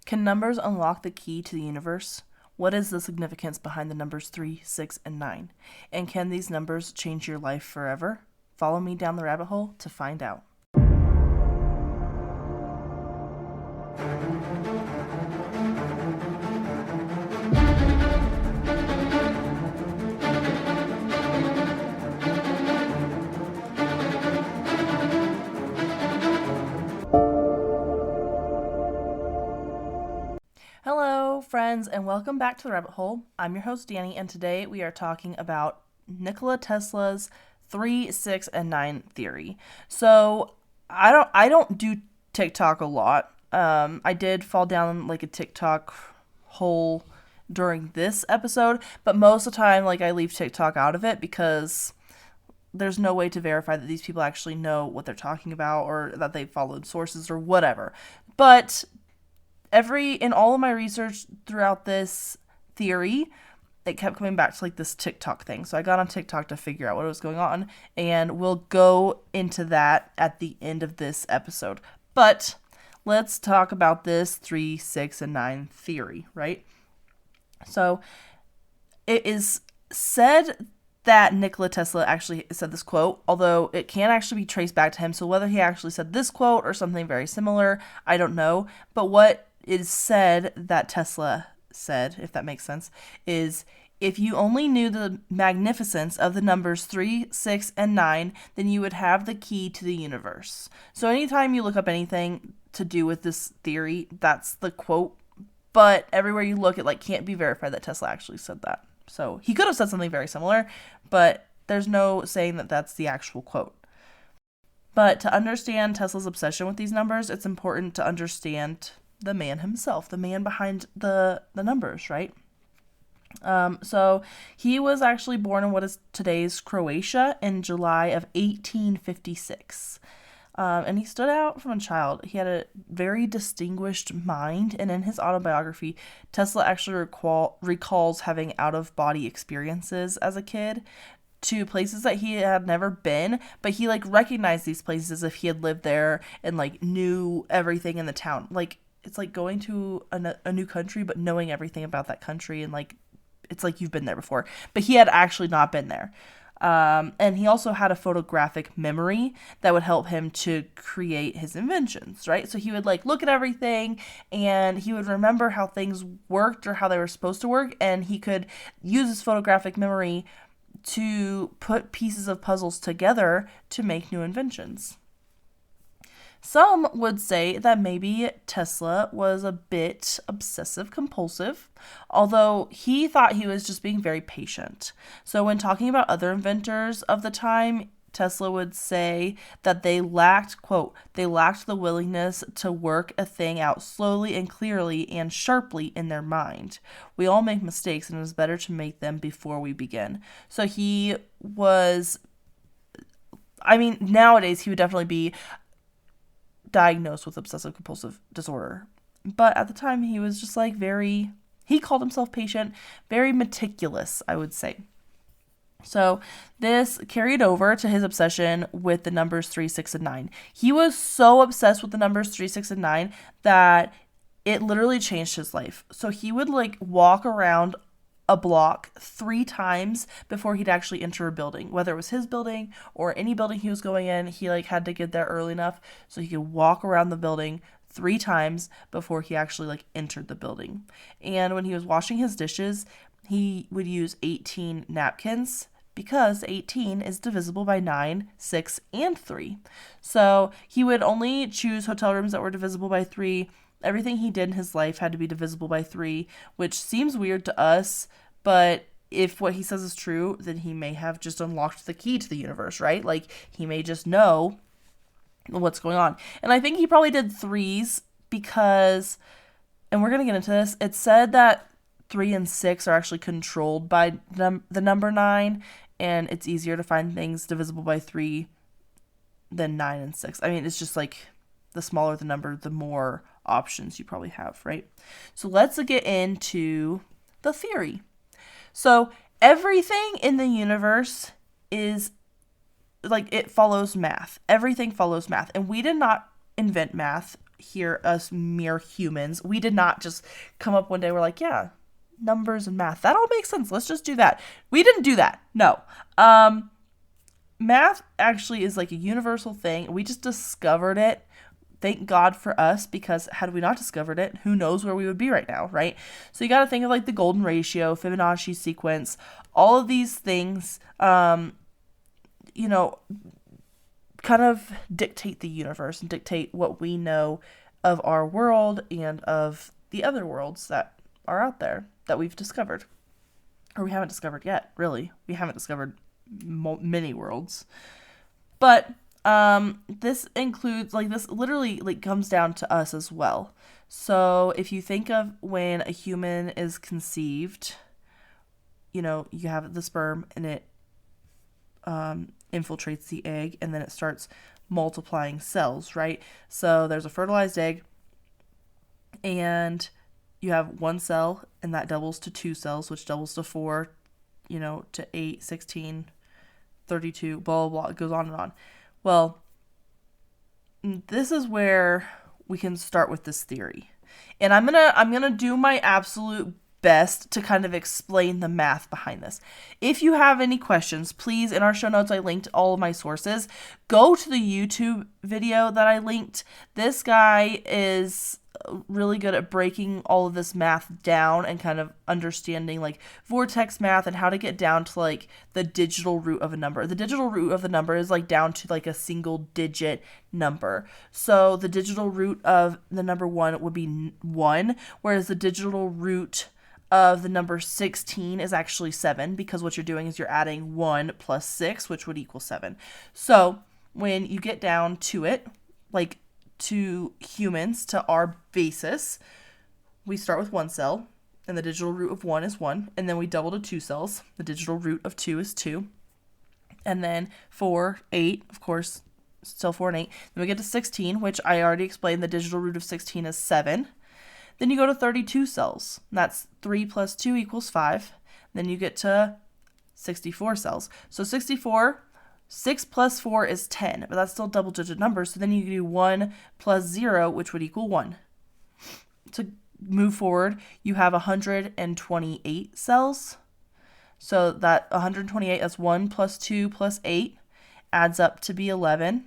Can numbers unlock the key to the universe? What is the significance behind the numbers 3, 6, and 9? And can these numbers change your life forever? Follow me down the rabbit hole to find out. Hello, friends, and welcome back to the rabbit hole. I'm your host, Danny, and today we are talking about Nikola Tesla's 3, 6, and 9 theory. So I don't do TikTok a lot. I did fall down like a TikTok hole during this episode, but most of the time, like, I leave TikTok out of it because there's no way to verify that these people actually know what they're talking about or that they followed sources or whatever. But in all of my research throughout this theory, it kept coming back to like this TikTok thing. So I got on TikTok to figure out what was going on, and we'll go into that at the end of this episode. But let's talk about this 3, 6, and 9 theory, right? So it is said that Nikola Tesla actually said this quote, although it can actually be traced back to him. So whether he actually said this quote or something very similar, I don't know. But what is said that Tesla said, if that makes sense, is if you only knew the magnificence of the numbers 3, 6, and 9, then you would have the key to the universe. So anytime you look up anything to do with this theory, that's the quote. But everywhere you look, it can't be verified that Tesla actually said that. So he could have said something very similar, but there's no saying that that's the actual quote. But to understand Tesla's obsession with these numbers, it's important to understand the man himself, the man behind the numbers, right? So he was actually born in what is today's Croatia in July of 1856. And he stood out from a child. He had a very distinguished mind, and in his autobiography, Tesla actually recalls having out-of-body experiences as a kid to places that he had never been, but he recognized these places as if he had lived there and knew everything in the town. It's like going to a new country, but knowing everything about that country, and it's like you've been there before. But he had actually not been there. And he also had a photographic memory that would help him to create his inventions, right? So he would look at everything, and he would remember how things worked or how they were supposed to work, and he could use his photographic memory to put pieces of puzzles together to make new inventions. Some would say that maybe Tesla was a bit obsessive compulsive, although he thought he was just being very patient. So when talking about other inventors of the time, Tesla would say that they lacked, quote, they lacked the willingness to work a thing out slowly and clearly and sharply in their mind. We all make mistakes, and it is better to make them before we begin. So he was, nowadays he would definitely be diagnosed with obsessive compulsive disorder, but at the time he was just he called himself patient, very meticulous, I would say. So this carried over to his obsession with the numbers 3, 6, and 9. He was so obsessed with the numbers 3, 6, and 9 that it literally changed his life. So he would walk around a block 3 times before he'd actually enter a building, whether it was his building or any building he was going in. He had to get there early enough so he could walk around the building 3 times before he actually entered the building. And when he was washing his dishes, he would use 18 napkins because 18 is divisible by 9, 6, and 3. So he would only choose hotel rooms that were divisible by 3. Everything he did in his life had to be divisible by 3, which seems weird to us, but if what he says is true, then he may have just unlocked the key to the universe, right? He may just know what's going on. And I think he probably did 3s because, and we're going to get into this, it's said that 3 and 6 are actually controlled by the number 9, and it's easier to find things divisible by 3 than 9 and 6. It's just the smaller the number, the more options you probably have, right? So let's get into the theory. So everything in the universe is it follows math. Everything follows math. And we did not invent math. here, us mere humans. We did not just come up one day, we're like, yeah, numbers and math, that all makes sense, let's just do that. We didn't do that. No. Math actually is like a universal thing. We just discovered it. Thank God for us, because had we not discovered it, who knows where we would be right now, right? So you got to think of like the golden ratio, Fibonacci sequence, all of these things, you know, kind of dictate the universe and dictate what we know of our world and of the other worlds that are out there that we've discovered. Or we haven't discovered yet, really. We haven't discovered many worlds. But this includes, like, this literally, like, comes down to us as well. So if you think of when a human is conceived, you know, you have the sperm and it infiltrates the egg, and then it starts multiplying cells, right? So there's a fertilized egg, and you have one cell, and that doubles to 2 cells, which doubles to 4, you know, to 8, 16, 32, blah, blah, blah. It goes on and on. Well, this is where we can start with this theory. And I'm gonna do my absolute best to kind of explain the math behind this. If you have any questions, please, in our show notes, I linked all of my sources. Go to the YouTube video that I linked. This guy is really good at breaking all of this math down and kind of understanding like vortex math and how to get down to like the digital root of a number. The digital root of the number is like down to like a single digit number. So the digital root of the number 1 would be 1, whereas the digital root of the number 16 is actually 7, because what you're doing is you're adding 1 plus 6, which would equal 7. So when you get down to it, like to humans, to our basis, we start with 1 cell, and the digital root of 1 is 1, and then we double to 2 cells. The digital root of 2 is 2, and then 4, 8, of course, still 4 and 8. Then we get to 16, which I already explained, the digital root of 16 is 7. Then you go to 32 cells. That's 3 plus 2 equals 5. Then you get to 64 cells. So 64, 6 plus 4 is 10, but that's still double digit numbers. So then you do 1 plus 0, which would equal 1. To move forward, you have 128 cells. So that 128, that's 1 plus 2 plus 8, adds up to be 11.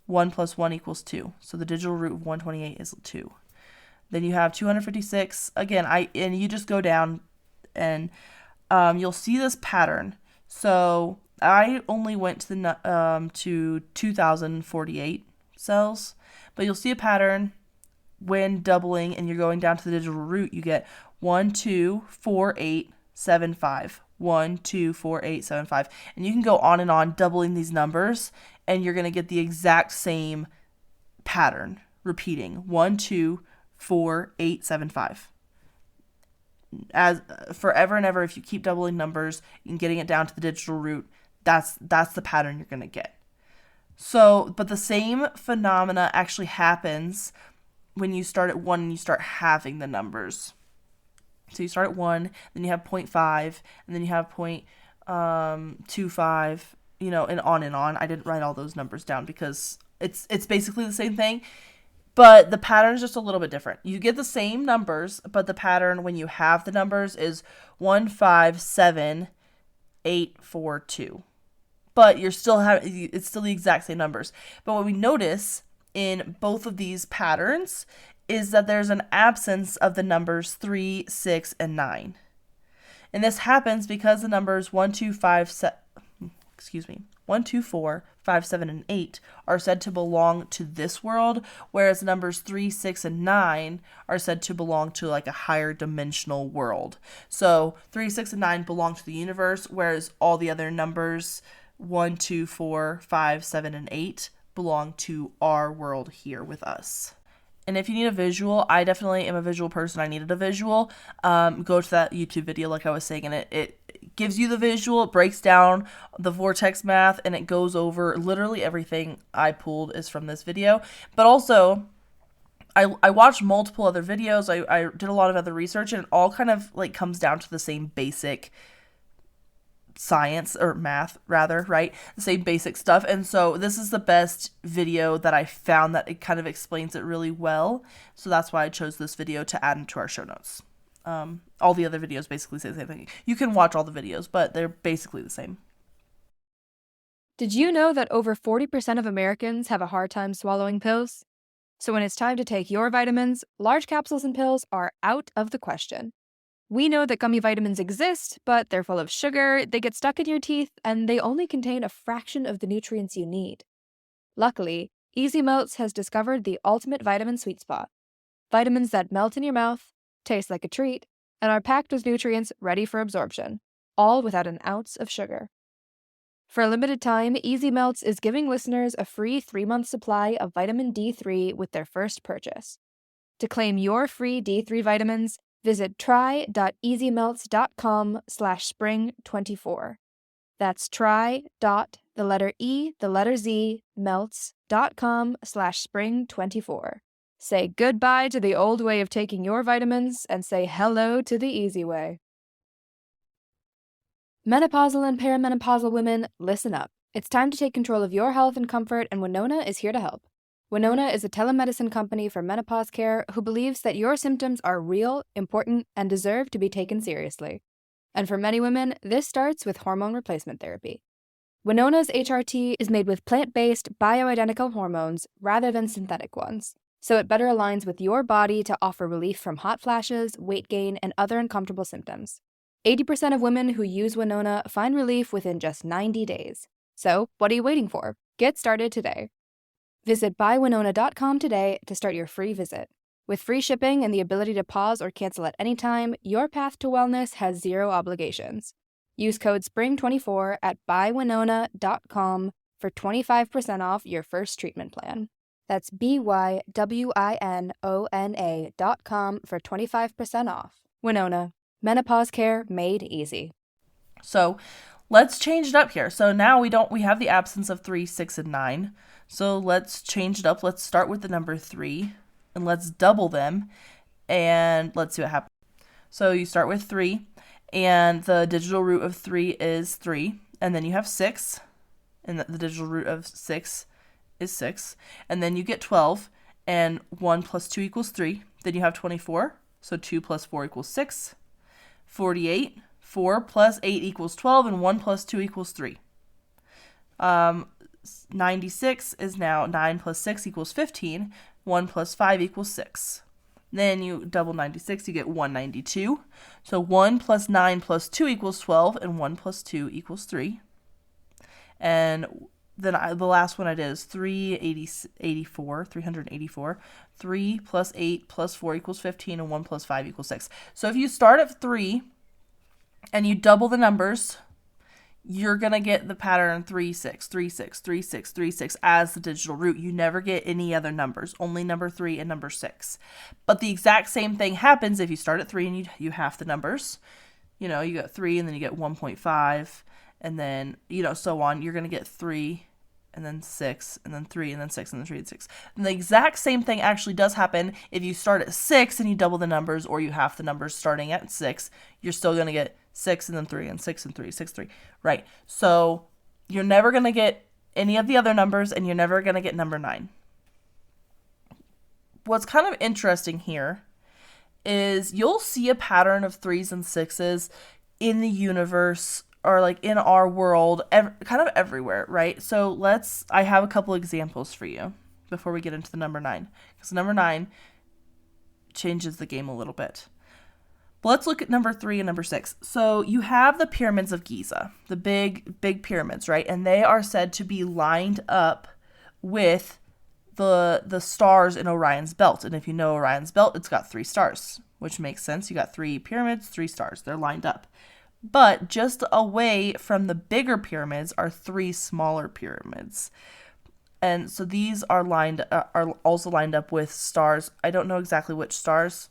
1 plus 1 equals 2. So the digital root of 128 is 2. Then you have 256. Again, and you just go down and you'll see this pattern. So I only went to 2048 cells, but you'll see a pattern when doubling and you're going down to the digital root. You get 1, 2, 4, 8, 7, 5. 1, 2, 4, 8, 7, 5. And you can go on and on doubling these numbers, and you're going to get the exact same pattern repeating. 1, 2, 4, 8, 7, 5. As forever and ever, if you keep doubling numbers and getting it down to the digital root, that's the pattern you're going to get. So, but the same phenomena actually happens when you start at 1 and you start halving the numbers. So you start at 1, then you have 0.5, and then you have 0.25, you know, and on and on. I didn't write all those numbers down because it's basically the same thing. But the pattern is just a little bit different. You get the same numbers, but the pattern when you have the numbers is 1, 5, 7, 8, 4, 2. But it's still the exact same numbers. But what we notice in both of these patterns is that there's an absence of the numbers 3, 6, and 9. And this happens because the numbers 1, 2, 4, 5, 7, and 8 are said to belong to this world, whereas numbers 3, 6, and 9 are said to belong to like a higher dimensional world. So 3, 6, and 9 belong to the universe, whereas all the other numbers 1, 2, 4, 5, 7, and 8 belong to our world here with us. And if you need a visual, I definitely am a visual person. I needed a visual. Go to that YouTube video like I was saying, and it gives you the visual. It breaks down the vortex math, and it goes over literally everything I pulled is from this video. But also, I watched multiple other videos. I did a lot of other research, and it all kind of like comes down to the same basic science or math rather, right? The same basic stuff. And so this is the best video that I found that it kind of explains it really well. So that's why I chose this video to add into our show notes. All the other videos basically say the same thing. You can watch all the videos, but they're basically the same. Did you know that over 40% of Americans have a hard time swallowing pills? So when it's time to take your vitamins, large capsules and pills are out of the question. We know that gummy vitamins exist, but they're full of sugar, they get stuck in your teeth, and they only contain a fraction of the nutrients you need. Luckily, Easy Melts has discovered the ultimate vitamin sweet spot. Vitamins that melt in your mouth, taste like a treat, and are packed with nutrients ready for absorption, all without an ounce of sugar. For a limited time, Easy Melts is giving listeners a free 3-month supply of vitamin D3 with their first purchase. To claim your free D3 vitamins, visit try.easymelts.com/spring24. That's try.melts.com/spring24. Say goodbye to the old way of taking your vitamins and say hello to the easy way. Menopausal and perimenopausal women, listen up. It's time to take control of your health and comfort, and Winona is here to help. Winona is a telemedicine company for menopause care who believes that your symptoms are real, important, and deserve to be taken seriously. And for many women, this starts with hormone replacement therapy. Winona's HRT is made with plant-based, bioidentical hormones rather than synthetic ones, so it better aligns with your body to offer relief from hot flashes, weight gain, and other uncomfortable symptoms. 80% of women who use Winona find relief within just 90 days. So, what are you waiting for? Get started today. Visit buywinona.com today to start your free visit. With free shipping and the ability to pause or cancel at any time, your path to wellness has zero obligations. Use code SPRING24 at buywinona.com for 25% off your first treatment plan. That's BYWINONA.com for 25% off. Winona. Menopause care made easy. So let's change it up here. So now we have the absence of 3, 6, and 9. So let's change it up. Let's start with the number 3 and let's double them and let's see what happens. So you start with 3 and the digital root of 3 is 3, and then you have 6 and the digital root of 6 is 6, and then you get 12 and 1 plus 2 equals 3. Then you have 24. So 2 plus 4 equals 6. 48, 4 plus 8 equals 12, and 1 plus 2 equals 3. 96 is now 9 plus 6 equals 15, 1 plus 5 equals 6. Then you double 96, you get 192. So 1 plus 9 plus 2 equals 12, and 1 plus 2 equals 3. And then the last one I did is 384. 3 plus 8 plus 4 equals 15, and 1 plus 5 equals 6. So if you start at 3 and you double the numbers, you're going to get the pattern 3, 6, 3, 6, 3, 6, 3, 6 as the digital root. You never get any other numbers, only number 3 and number 6. But the exact same thing happens if you start at 3 and you half the numbers. You get 3 and then you get 1.5, and then, so on. You're going to get 3 and then 6, and then 3, and then 6, and then 3, and 6. And the exact same thing actually does happen if you start at 6 and you double the numbers, or you half the numbers starting at 6. You're still going to get 6, and then 3, and 6, and 3, 6, 3. Right. So you're never going to get any of the other numbers, and you're never going to get number 9. What's kind of interesting here is you'll see a pattern of 3s and 6s in the universe, or like in our world, kind of everywhere, right? So I have a couple examples for you before we get into the number 9, because number 9 changes the game a little bit. But let's look at number 3 and number 6. So you have the pyramids of Giza, the big pyramids, right? And they are said to be lined up with the stars in Orion's belt. And if you know Orion's belt, it's got 3 stars, which makes sense. You got 3 pyramids, 3 stars. They're lined up. But just away from the bigger pyramids are 3 smaller pyramids. And so these are also lined up with stars. I don't know exactly which stars,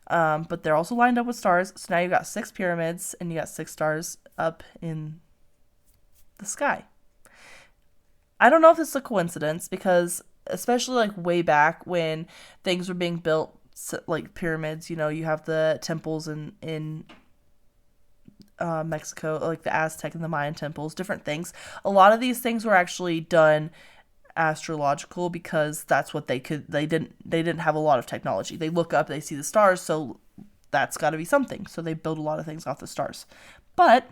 but they're also lined up with stars. So now you've got 6 pyramids and you got 6 stars up in the sky. I don't know if it's a coincidence, because especially like way back when things were being built, like pyramids, you have the temples in Mexico, like the Aztec and the Mayan temples, different things. A lot of these things were actually done astrological because that's what they didn't have a lot of technology. They look up, they see the stars, so that's got to be something. So they build a lot of things off the stars. But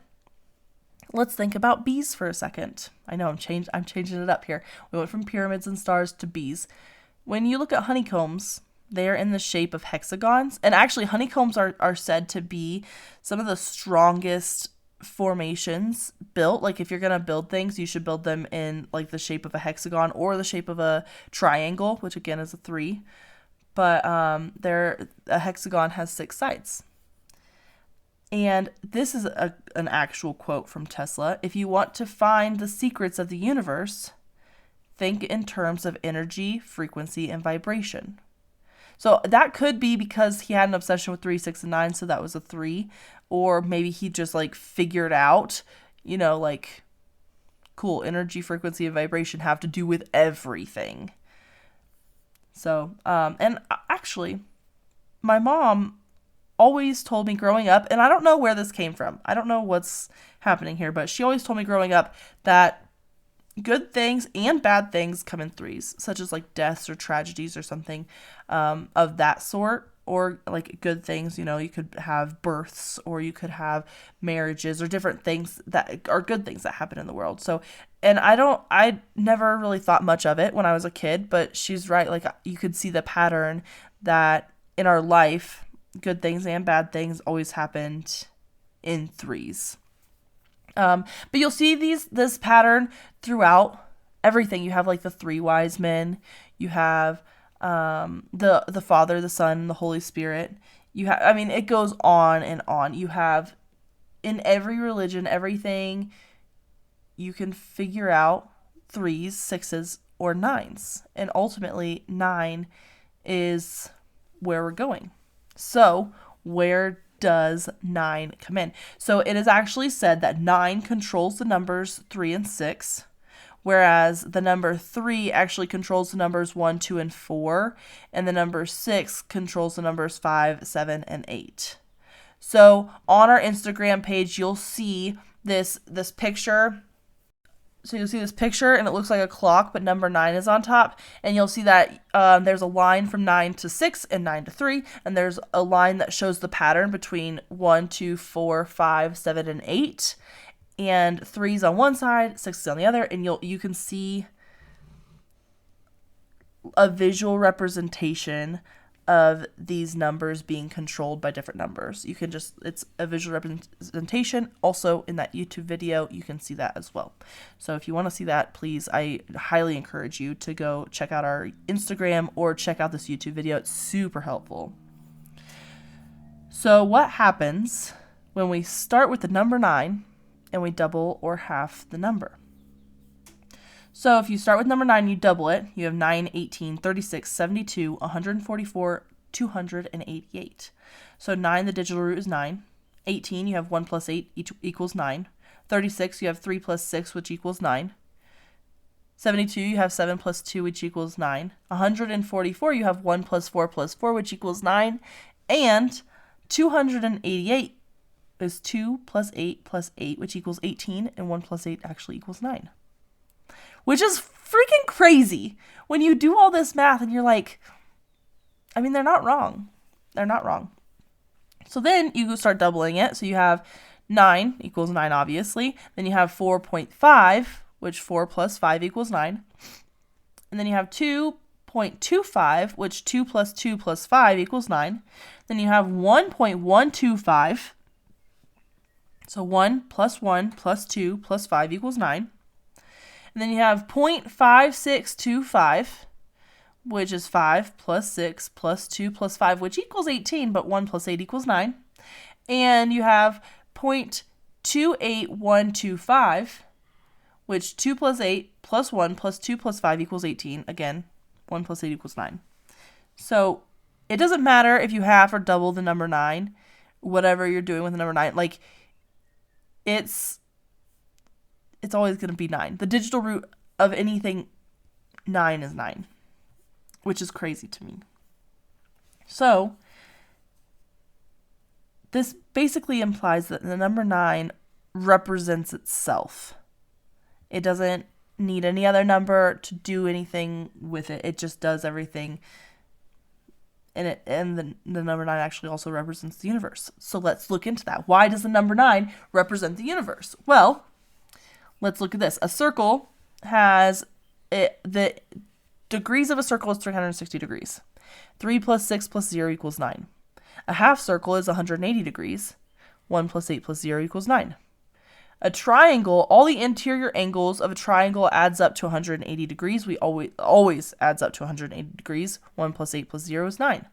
let's think about bees for a second. I know I'm changing it up here. We went from pyramids and stars to bees. When you look at honeycombs, they are in the shape of hexagons. And actually, honeycombs are said to be some of the strongest formations built. Like, if you're going to build things, you should build them in, like, the shape of a hexagon or the shape of a triangle, which, again, is a 3. But a hexagon has 6 sides. And this is an actual quote from Tesla. If you want to find the secrets of the universe, think in terms of energy, frequency, and vibration. So that could be because he had an obsession with 3, 6, and 9, so that was a 3. Or maybe he just, like, figured out, like, cool, energy, frequency, and vibration have to do with everything. So, and actually, my mom always told me growing up, and I don't know where this came from. I don't know what's happening here, but she always told me growing up that good things and bad things come in 3s, such as like deaths or tragedies or something of that sort. Or like good things, you could have births or you could have marriages or different things that are good things that happen in the world. So, and I never really thought much of it when I was a kid, but she's right. Like, you could see the pattern that in our life, good things and bad things always happened in 3s. But you'll see this pattern throughout everything. You have like the 3 wise men. You have the Father, the Son, the Holy Spirit. It goes on and on. You have in every religion, everything you can figure out 3s, 6s, or 9s. And ultimately 9 is where we're going. So, where does 9 come in? So, it is actually said that 9 controls the numbers 3 and 6, whereas the number 3 actually controls the numbers 1, 2, and 4, and the number 6 controls the numbers 5, 7, and 8. So, on our Instagram page, you'll see this picture. So you'll see this picture, and it looks like a clock, but number 9 is on top. And you'll see that there's a line from 9 to 6 and 9 to 3. And there's a line that shows the pattern between 1, 2, 4, 5, 7, and 8. And 3's on one side, 6 is on the other. And you can see a visual representation of these numbers being controlled by different numbers. It's a visual representation. Also in that YouTube video, you can see that as well. So if you want to see that, please, I highly encourage you to go check out our Instagram or check out this YouTube video. It's super helpful. So what happens when we start with the number 9 and we double or half the number? So if you start with number 9, you double it. You have 9, 18, 36, 72, 144, 288. So 9, the digital root is 9. 18, you have 1 plus 8 equals 9. 36, you have 3 plus 6, which equals 9. 72, you have 7 plus 2, which equals 9. 144, you have 1 plus 4 plus 4, which equals 9. And 288 is 2 plus 8 plus 8, which equals 18. And 1 plus 8 actually equals 9. Which is freaking crazy when you do all this math and you're like, they're not wrong. They're not wrong. So then you start doubling it. So you have 9 equals 9, obviously. Then you have 4.5, which 4 plus 5 equals 9. And then you have 2.25, which 2 plus 2 plus 5 equals 9. Then you have 1.125. So 1 plus 1 plus 2 plus 5 equals 9. And then you have 0.5625, which is 5 plus 6 plus 2 plus 5, which equals 18, but 1 plus 8 equals 9. And you have 0.28125, which 2 plus 8 plus 1 plus 2 plus 5 equals 18. Again, 1 plus 8 equals 9. So it doesn't matter if you half or double the number 9, whatever you're doing with the number 9. Like, it's always going to be 9. The digital root of anything 9 is 9, which is crazy to me. So this basically implies that the number 9 represents itself. It doesn't need any other number to do anything with it. It just does everything. And the number 9 actually also represents the universe. So let's look into that. Why does the number 9 represent the universe? Well, let's look at this. A circle has the degrees of a circle is 360 degrees. 3 plus 6 plus 0 equals 9. A half circle is 180 degrees. 1 plus 8 plus 0 equals 9. A triangle, all the interior angles of a triangle adds up to 180 degrees. We always adds up to 180 degrees. 1 plus 8 plus 0 is 9.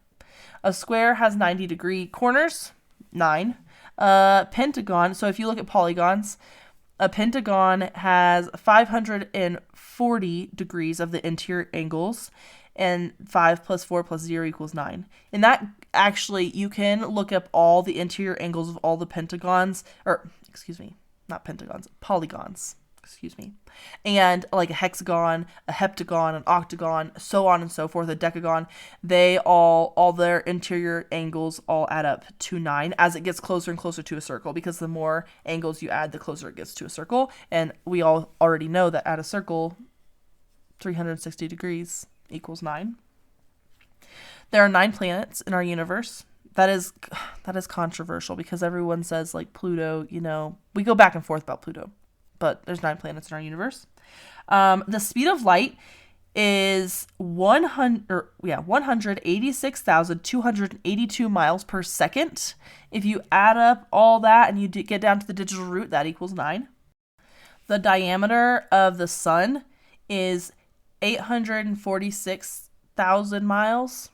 A square has 90-degree corners. 9. Pentagon, so if you look at polygons, a pentagon has 540 degrees of the interior angles, and 5 plus 4 plus 0 equals 9. And that actually, you can look up all the interior angles of all the polygons, and like a hexagon, a heptagon, an octagon, so on and so forth, a decagon, all their interior angles all add up to 9 as it gets closer and closer to a circle, because the more angles you add, the closer it gets to a circle. And we all already know that at a circle, 360 degrees equals 9. There are 9 planets in our universe. That is controversial because everyone says like Pluto, we go back and forth about Pluto, but there's 9 planets in our universe. The speed of light is 186,282 miles per second. If you add up all that and you get down to the digital root, that equals 9. The diameter of the sun is 846,000 miles.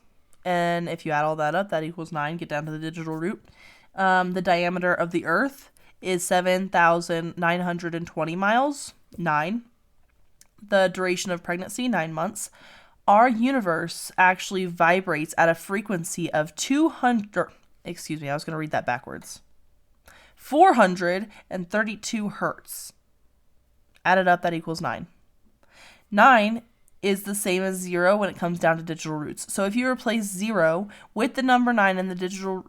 And if you add all that up, that equals 9. Get down to the digital root. The diameter of the Earth is 7,920 miles. 9. The duration of pregnancy, 9 months. Our universe actually vibrates at a frequency of 432 hertz. Add it up, that equals 9. 9 is the same as 0 when it comes down to digital roots. So if you replace 0 with the number 9, and the digital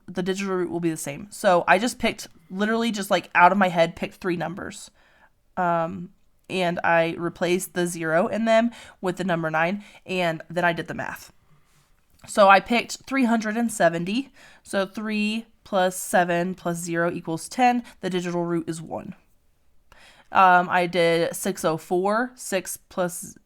root will be the same. So I just picked, literally just like out of my head, picked 3 numbers. And I replaced the 0 in them with the number 9, and then I did the math. So I picked 370. So 3 plus 7 plus 0 equals 10. The digital root is 1. I did 604. 6 plus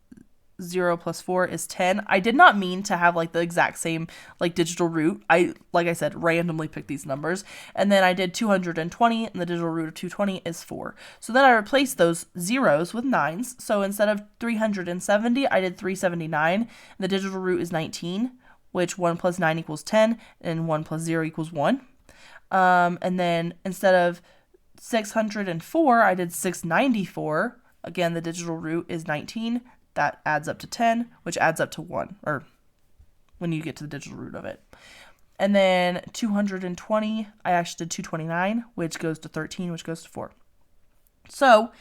0 plus 4 is 10. I did not mean to have like the exact same like digital root. Like I said, randomly picked these numbers. And then I did 220, and the digital root of 220 is 4. So then I replaced those zeros with 9s. So instead of 370, I did 379. The digital root is 19, which 1 plus 9 equals 10, and 1 plus 0 equals 1. And then instead of 604, I did 694. Again, the digital root is 19. That adds up to 10, which adds up to 1, or when you get to the digital root of it. And then 220, I actually did 229, which goes to 13, which goes to 4. So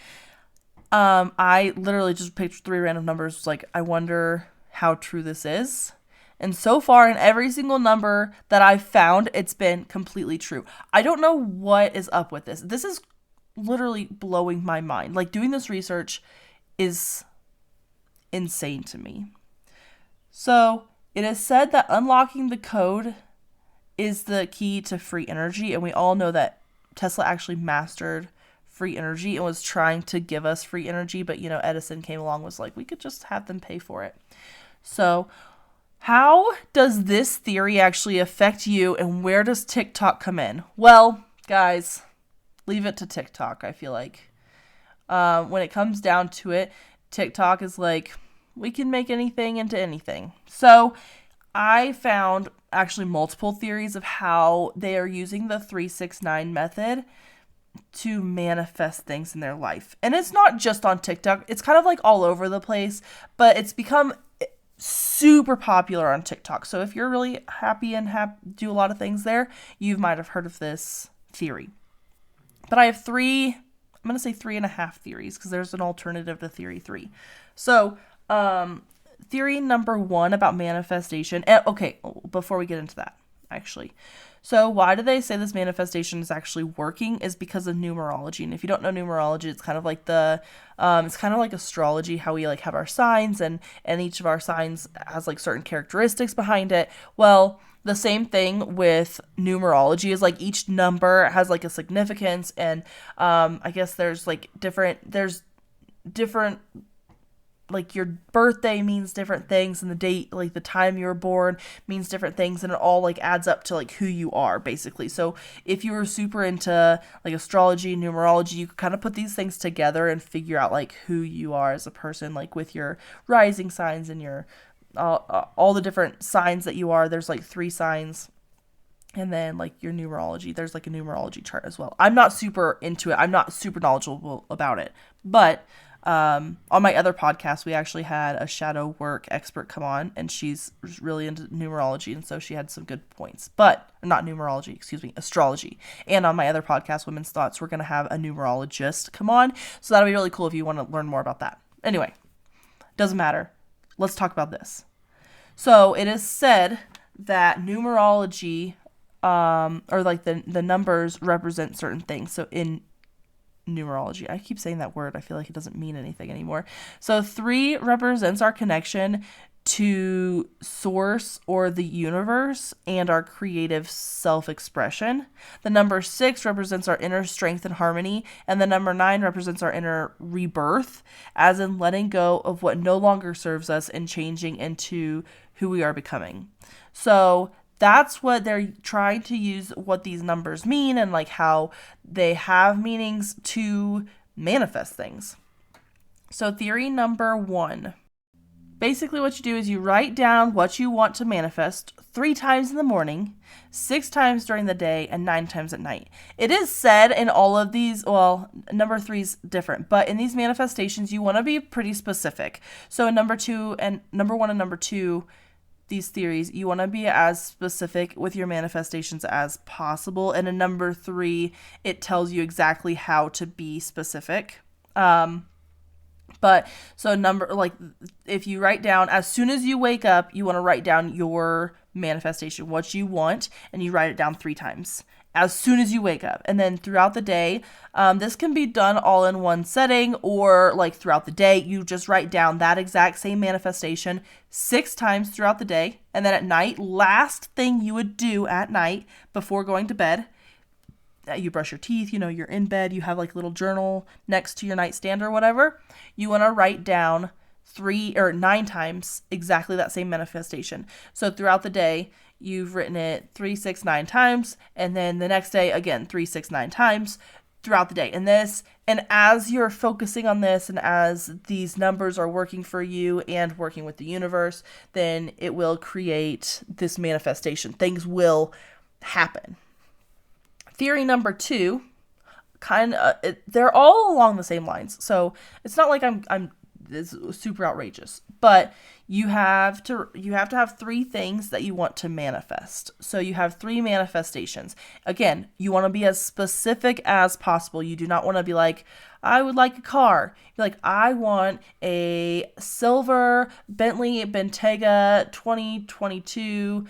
I literally just picked 3 random numbers. It's like, I wonder how true this is. And so far, in every single number that I've found, it's been completely true. I don't know what is up with this. This is literally blowing my mind. Like, doing this research is insane to me. So it is said that unlocking the code is the key to free energy, and we all know that Tesla actually mastered free energy and was trying to give us free energy, but Edison came along, was like, we could just have them pay for it. So how does this theory actually affect you, and where does TikTok come in? Well, guys, leave it to TikTok. I feel like when it comes down to it, TikTok is like, we can make anything into anything. So I found actually multiple theories of how they are using the 369 method to manifest things in their life. And it's not just on TikTok. It's kind of like all over the place, but it's become super popular on TikTok. So if you're really happy and do a lot of things there, you might have heard of this theory. But I have 3, I'm going to say 3.5 theories, because there's an alternative to theory 3. So, theory number 1 about manifestation. Okay, before we get into that, actually. So why do they say this manifestation is actually working is because of numerology. And if you don't know numerology, it's kind of like it's kind of like astrology, how we like have our signs and each of our signs has like certain characteristics behind it. Well, the same thing with numerology is like each number has like a significance, and I guess there's different like your birthday means different things, and the date, like the time you were born, means different things, and it all like adds up to like who you are basically. So if you were super into like astrology and numerology, you could kind of put these things together and figure out like who you are as a person, like with your rising signs and your all the different signs that you are. There's like 3 signs. And then like your numerology, there's like a numerology chart as well. I'm not super into it. I'm not super knowledgeable about it. But on my other podcast, we actually had a shadow work expert come on, and she's really into numerology, and so she had some good points. But not numerology, excuse me, astrology. And on my other podcast, Women's Thoughts, we're gonna have a numerologist come on, so that'll be really cool if you want to learn more about that. Anyway, doesn't matter. Let's talk about this. So it is said that numerology, or like the numbers represent certain things. So in numerology, I keep saying that word, I feel like it doesn't mean anything anymore. So 3 represents our connection to source or the universe and our creative self-expression. The number 6 represents our inner strength and harmony, and the number 9 represents our inner rebirth, as in letting go of what no longer serves us and changing into who we are becoming. So that's what they're trying to use, what these numbers mean, and like how they have meanings to manifest things. So theory number 1. Basically what you do is you write down what you want to manifest 3 times in the morning, 6 times during the day, and 9 times at night. It is said in all of these, well, number 3 is different, but in these manifestations, you want to be pretty specific. So in number 1 and number 2, these theories, you want to be as specific with your manifestations as possible. And in number 3, it tells you exactly how to be specific. But so if you write down, as soon as you wake up, you want to write down your manifestation, what you want, and you write it down 3 times as soon as you wake up. And then throughout the day, this can be done all in one setting, or like throughout the day, you just write down that exact same manifestation 6 times throughout the day. And then at night, last thing you would do at night before going to bed, you brush your teeth, you're in bed, you have like a little journal next to your nightstand or whatever. You want to write down 3 or 9 times exactly that same manifestation. So throughout the day, you've written it 3, 6, 9 times, and then the next day again 3, 6, 9 times throughout the day. And as you're focusing on this, and as these numbers are working for you and working with the universe, then it will create this manifestation. Things will happen. Theory number 2, they're all along the same lines. So it's not like it's super outrageous, but you have to have 3 things that you want to manifest. So you have 3 manifestations. Again, you want to be as specific as possible. You do not want to be like, I would like a car. You're like, I want a silver Bentley Bentayga 2022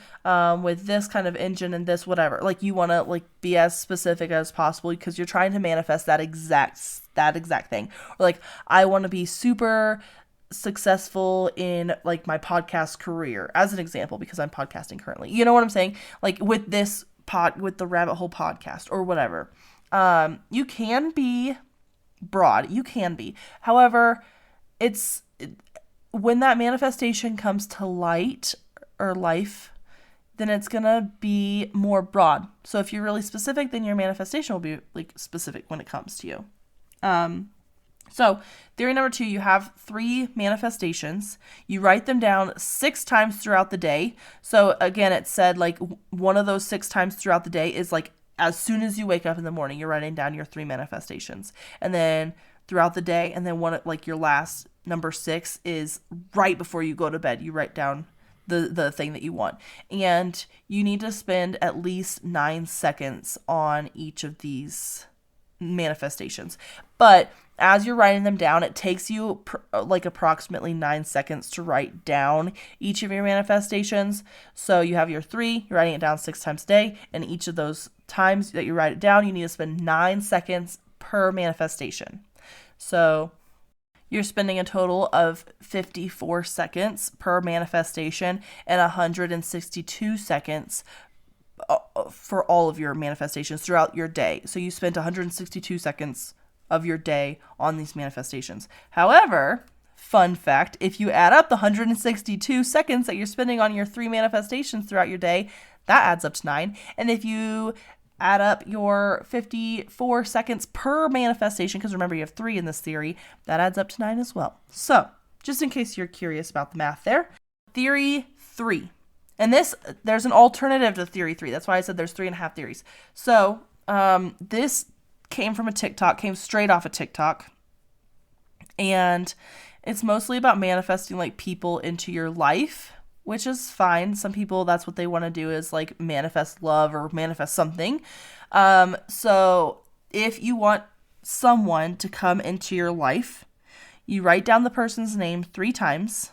with this kind of engine and this whatever. Like, you want to like be as specific as possible because you're trying to manifest that exact thing. Or like, I want to be super successful in like my podcast career, as an example, because I'm podcasting currently. You know what I'm saying? Like with with the Rabbit Hole podcast or whatever. You can be broad. You can be. However, when that manifestation comes to light or life, then it's going to be more broad. So if you're really specific, then your manifestation will be like specific when it comes to you. So theory number 2, you have 3 manifestations. You write them down 6 times throughout the day. So again, it said like one of those 6 times throughout the day is like as soon as you wake up in the morning, you're writing down your 3 manifestations. And then throughout the day, and then like your last number 6 is right before you go to bed. You write down the thing that you want. And you need to spend at least 9 seconds on each of these manifestations. But as you're writing them down, it takes you like approximately 9 seconds to write down each of your manifestations. So you have your 3, you're writing it down 6 times a day, and each of those times that you write it down, you need to spend 9 seconds per manifestation. So you're spending a total of 54 seconds per manifestation and 162 seconds for all of your manifestations throughout your day. So you spent 162 seconds of your day on these manifestations. However, fun fact, if you add up the 162 seconds that you're spending on your 3 manifestations throughout your day, that adds up to 9. And if you add up your 54 seconds per manifestation, because remember you have 3 in this theory, that adds up to 9 as well. So, just in case you're curious about the math there, theory 3. And there's an alternative to theory 3. That's why I said there's 3.5 theories. So, this came from a TikTok, came straight off of TikTok. And it's mostly about manifesting like people into your life, which is fine. Some people, that's what they want to do, is like manifest love or manifest something. So if you want someone to come into your life, you write down the person's name 3 times,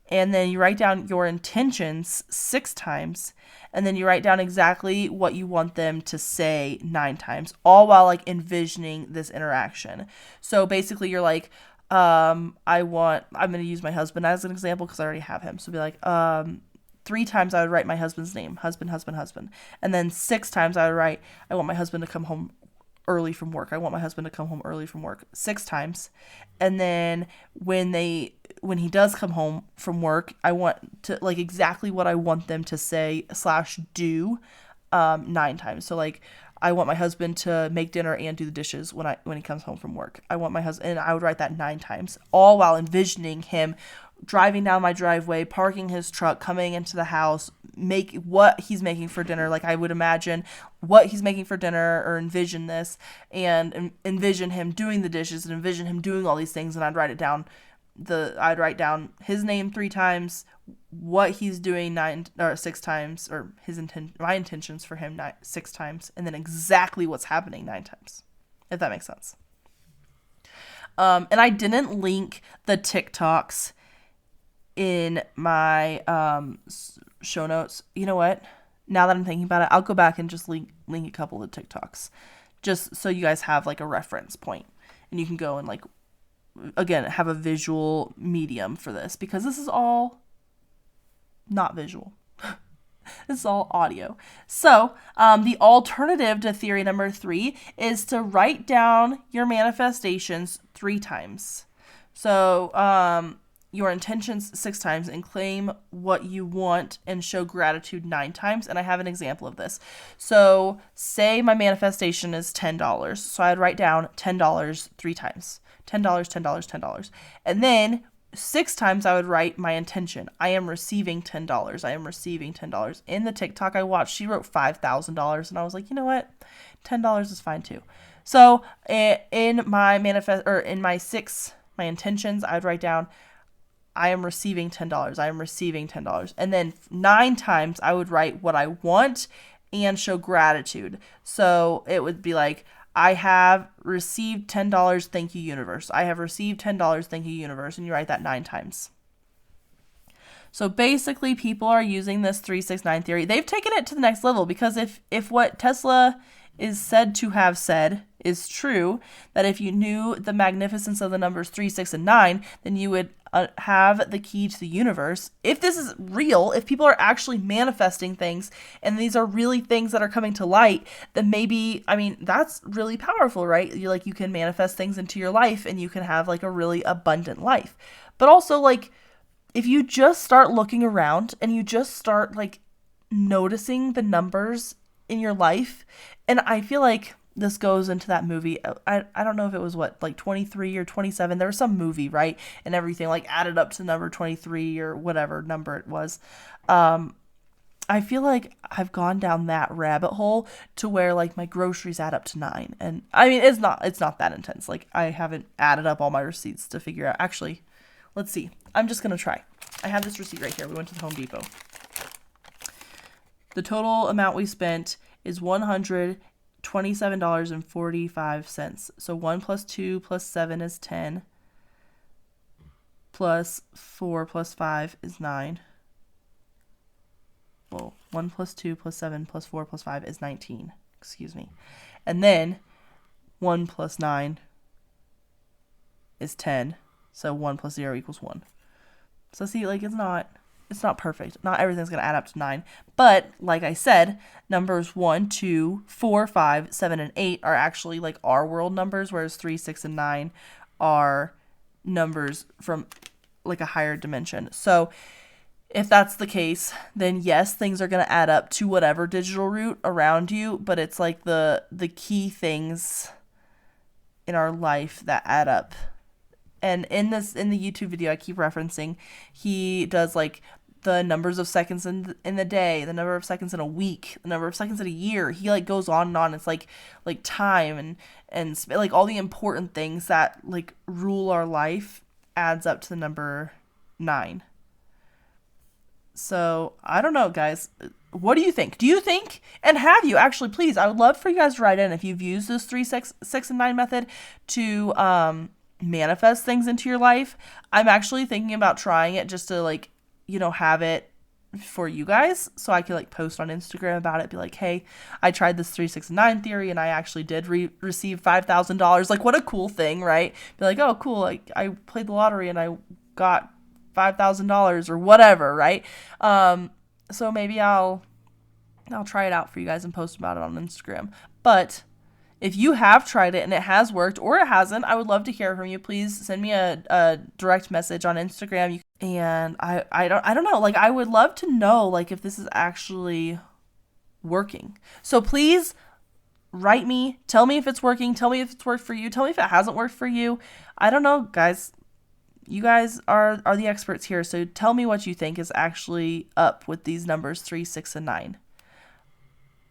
and then you write down your intentions 6 times, and then you write down exactly what you want them to say 9 times, all while like envisioning this interaction. So basically you're like, I'm going to use my husband as an example because I already have him. So be like, 3 times I would write my husband's name, husband, husband, husband. And then 6 times I would write, I want my husband to come home early from work. I want my husband to come home early from work 6 times. And then when he does come home from work, I want to like exactly what I want them to say / do 9 times. So like, I want my husband to make dinner and do the dishes when he comes home from work. I want my husband, and I would write that 9 times, all while envisioning him driving down my driveway, parking his truck, coming into the house, make what he's making for dinner. Like I would imagine what he's making for dinner or envision this and envision him doing the dishes and envision him doing all these things. And I'd write down his name 3 times, what he's doing 6 times, or my intentions for him 6 times, and then exactly what's happening 9 times, if that makes sense. And I didn't link the TikToks in my show notes. You know what? Now that I'm thinking about it, I'll go back and just link a couple of TikToks, just so you guys have like a reference point, and you can go and like, again, have a visual medium for this, because this is all not visual. This is all audio. So the alternative to theory number 3 is to write down your manifestations 3 times. So your intentions 6 times, and claim what you want and show gratitude 9 times. And I have an example of this. So say my manifestation is $10. So I'd write down $10 3 times. $10, $10, $10. And then 6 times I would write my intention. I am receiving $10. I am receiving $10. In the TikTok I watched, she wrote $5,000, and I was like, you know what? $10 is fine too. So in my my intentions, I'd write down, I am receiving $10. I am receiving $10. And then 9 times I would write what I want and show gratitude. So it would be like, I have received $10, thank you, universe. I have received $10, thank you, universe. And you write that 9 times. So basically, people are using this 369 theory. They've taken it to the next level, because if what Tesla is said to have said is true, that if you knew the magnificence of the numbers 3, 6, and 9, then you would have the key to the universe. If this is real, if people are actually manifesting things, and these are really things that are coming to light, then maybe, I mean, that's really powerful, right? You can manifest things into your life, and you can have like a really abundant life. But also, like, if you just start looking around and you just start like noticing the numbers in your life, and I feel like this goes into that movie. I don't know if it was like 23 or 27. There was some movie, right? And everything like added up to number 23 or whatever number it was. I feel like I've gone down that rabbit hole to where like my groceries add up to 9. And I mean, it's not that intense. Like I haven't added up all my receipts to figure out. Actually, let's see. I'm just going to try. I have this receipt right here. We went to the Home Depot. The total amount we spent is $100 $27.45. So 1 plus 2 plus 7 is 10. Plus 4 plus 5 is 9. Well, 1 plus 2 plus 7 plus 4 plus 5 is 19. Excuse me. And then 1 plus 9 is 10. So 1 plus 0 equals 1. So see, like, it's not perfect. Not everything's going to add up to 9. But like I said, numbers 1, 2, 4, 5, 7, and 8 are actually like our world numbers, whereas 3, 6, and 9 are numbers from like a higher dimension. So if that's the case, then yes, things are going to add up to whatever digital root around you, but it's like the key things in our life that add up. And in the YouTube video I keep referencing, he does like the numbers of seconds in the day, the number of seconds in a week, the number of seconds in a year. He like goes on and on. It's like time and like all the important things that like rule our life adds up to the number 9. So I don't know, guys. What do you think? Do you think, and have you actually, please, I would love for you guys to write in if you've used this 3, 6, and 9 method to manifest things into your life. I'm actually thinking about trying it just to like, have it for you guys so I can like post on Instagram about it, be like, hey, I tried this 3, 6, and 9 theory and I actually did receive $5,000. Like, what a cool thing, right? Be like, oh, cool. Like, I played the lottery and I got $5,000 or whatever, right? So maybe I'll try it out for you guys and post about it on Instagram. But if you have tried it and it has worked or it hasn't, I would love to hear from you. Please send me a direct message on Instagram. And I don't know, like, I would love to know, like, if this is actually working. So please write me, tell me if it's working, tell me if it's worked for you, tell me if it hasn't worked for you. I don't know, guys. You guys are the experts here, so tell me what you think is actually up with these numbers 3, 6, and 9.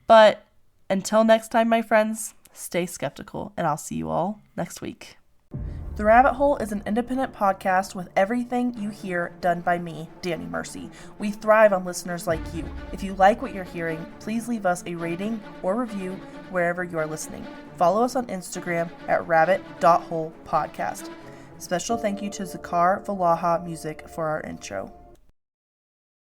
But until next time, my friends, stay skeptical, and I'll see you all next week. The Rabbit Hole is an independent podcast with everything you hear done by me, Danny Mercy. We thrive on listeners like you. If you like what you're hearing, please leave us a rating or review wherever you are listening. Follow us on Instagram at rabbit.holepodcast. Special thank you to Zakar Valaha Music for our intro.